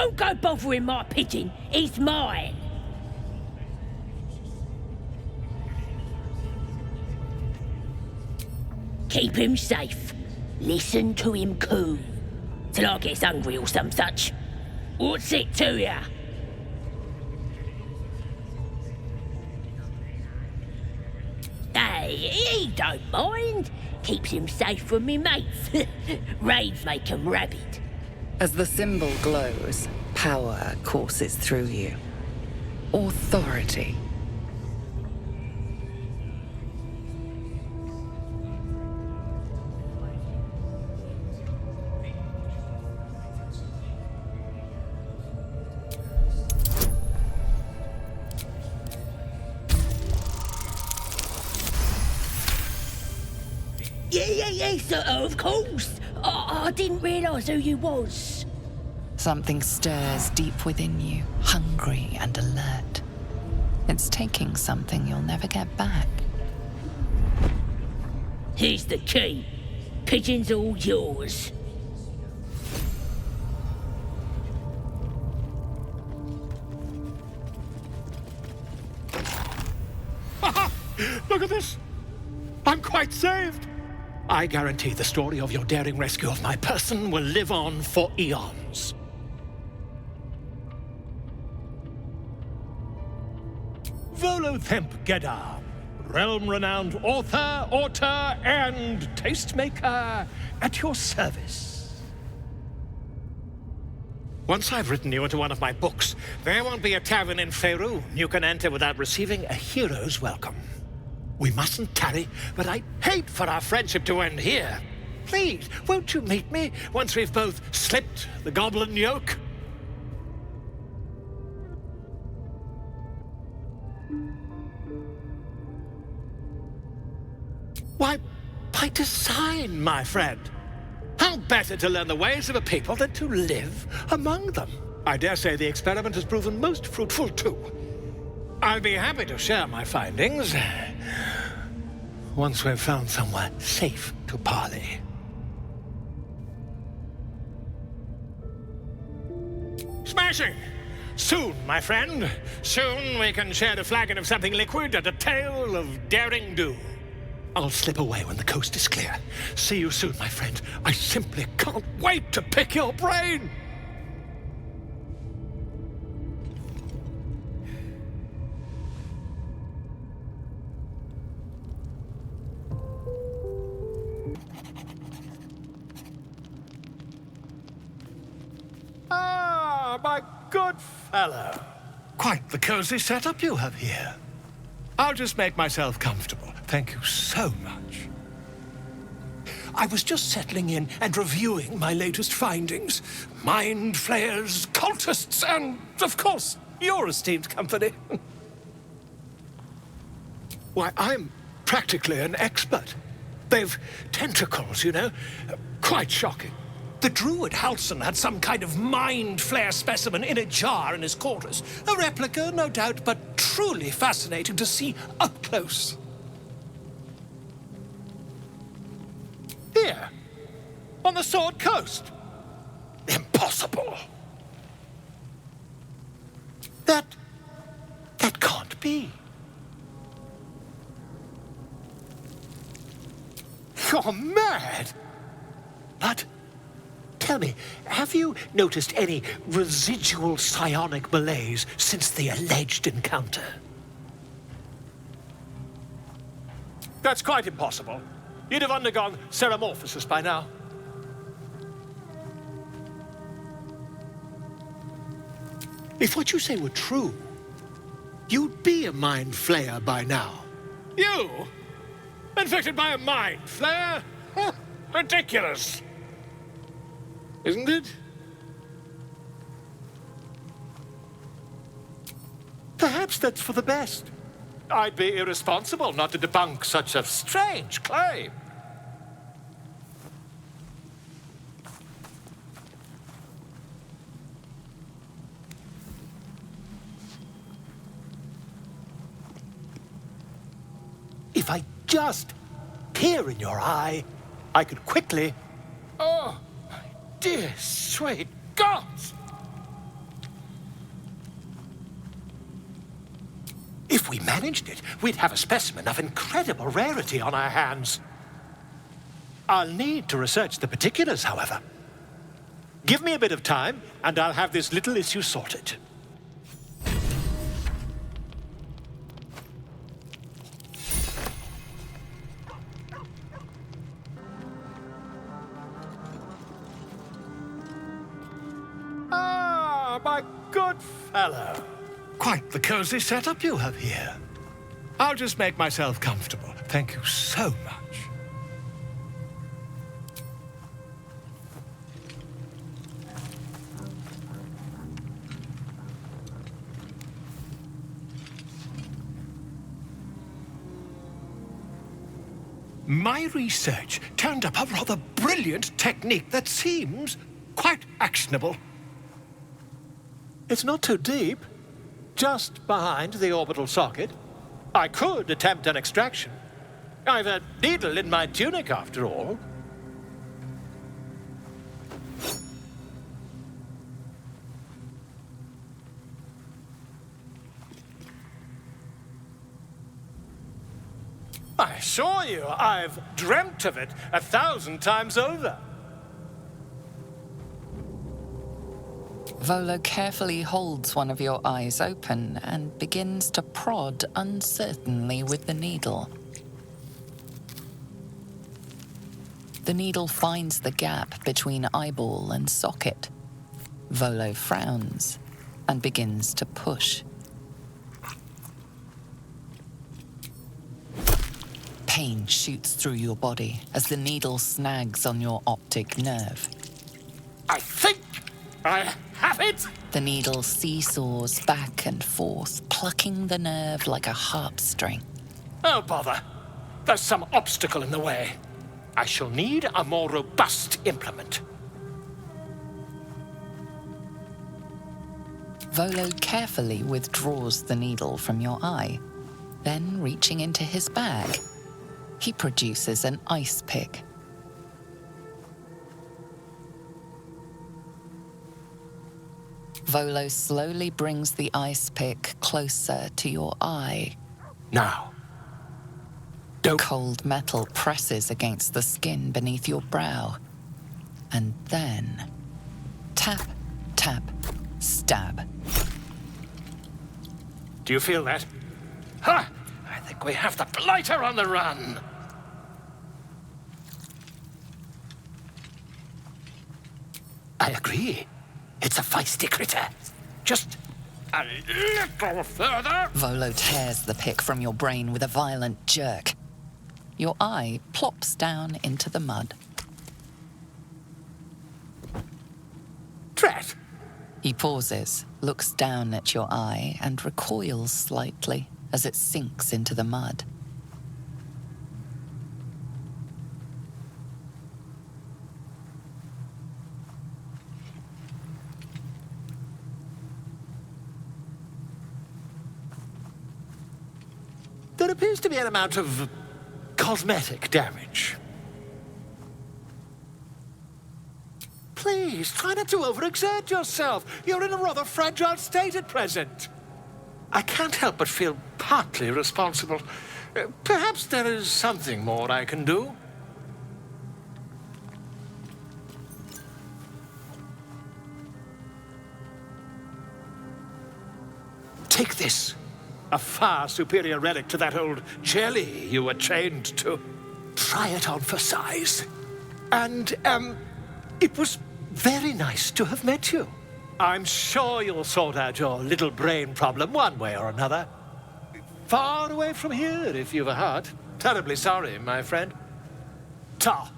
Don't go bothering my pigeon. He's mine. Keep him safe. Listen to him coo. Till I gets hungry or some such. What's it to ya? Hey, he don't mind. Keeps him safe from me mates. Raids make him rabid. As the symbol glows, power courses through you. Authority. Yes, of course. I didn't realise who you was. Something stirs deep within you, hungry and alert. It's taking something you'll never get back. Here's the key. Pigeon's all yours. Look at this! I'm quite saved! I guarantee the story of your daring rescue of my person will live on for eons. Volo Gedar, realm-renowned author, and tastemaker at your service. Once I've written you into one of my books, there won't be a tavern in Faerun you can enter without receiving a hero's welcome. We mustn't tarry, but I'd hate for our friendship to end here. Please, won't you meet me once we've both slipped the goblin yoke? Why, by design, my friend. How better to learn the ways of a people than to live among them? I dare say the experiment has proven most fruitful, too. I'll be happy to share my findings once we've found somewhere safe to parley. Smashing! Soon, my friend. Soon we can share a flagon of something liquid and a tale of daring do. I'll slip away when the coast is clear. See you soon, my friend. I simply can't wait to pick your brain! Ah, my good fellow. Quite the cozy setup you have here. I'll just make myself comfortable. Thank you so much. I was just settling in and reviewing my latest findings. Mind flayers, cultists, and, of course, your esteemed company. Why, I'm practically an expert. They've tentacles, you know. Quite shocking. The druid Halson had some kind of mind flare specimen in a jar in his quarters. A replica, no doubt, but truly fascinating to see up close. Here, on the Sword Coast. Impossible. That can't be. You're mad. But tell me, have you noticed any residual psionic malaise since the alleged encounter? That's quite impossible. You'd have undergone ceramorphosis by now. If what you say were true, you'd be a mind flayer by now. You? Infected by a mind flayer? Ridiculous. Isn't it? Perhaps that's for the best. I'd be irresponsible not to debunk such a strange claim. If I just peer in your eye, I could quickly... Oh, my dear, sweet gods! If we managed it, we'd have a specimen of incredible rarity on our hands. I'll need to research the particulars, however. Give me a bit of time, and I'll have this little issue sorted. Ah, my good fellow. Quite the cozy setup you have here. I'll just make myself comfortable. Thank you so much. My research turned up a rather brilliant technique that seems quite actionable. It's not too deep, just behind the orbital socket. I could attempt an extraction. I've a needle in my tunic, after all. I assure you, I've dreamt of it 1,000 times over. Volo carefully holds one of your eyes open and begins to prod uncertainly with the needle. The needle finds the gap between eyeball and socket. Volo frowns and begins to push. Pain shoots through your body as the needle snags on your optic nerve. I think I have it! The needle seesaws back and forth, plucking the nerve like a harp string. Oh, bother. There's some obstacle in the way. I shall need a more robust implement. Volo carefully withdraws the needle from your eye. Then, reaching into his bag, he produces an ice pick. Volo slowly brings the ice pick closer to your eye. Now, don't... Cold metal presses against the skin beneath your brow. And then, tap, tap, stab. Do you feel that? Ha! I think we have the blighter on the run. I agree. It's a feisty critter. Just a little further. Volo tears the pick from your brain with a violent jerk. Your eye plops down into the mud. Drat! He pauses, looks down at your eye, and recoils slightly as it sinks into the mud. There appears to be an amount of cosmetic damage. Please, try not to overexert yourself. You're in a rather fragile state at present. I can't help but feel partly responsible. Perhaps there is something more I can do. Take this. A far superior relic to that old jelly you were chained to. Try it on for size. And, it was very nice to have met you. I'm sure you'll sort out your little brain problem one way or another. Far away from here, if you've a heart. Terribly sorry, my friend. Ta.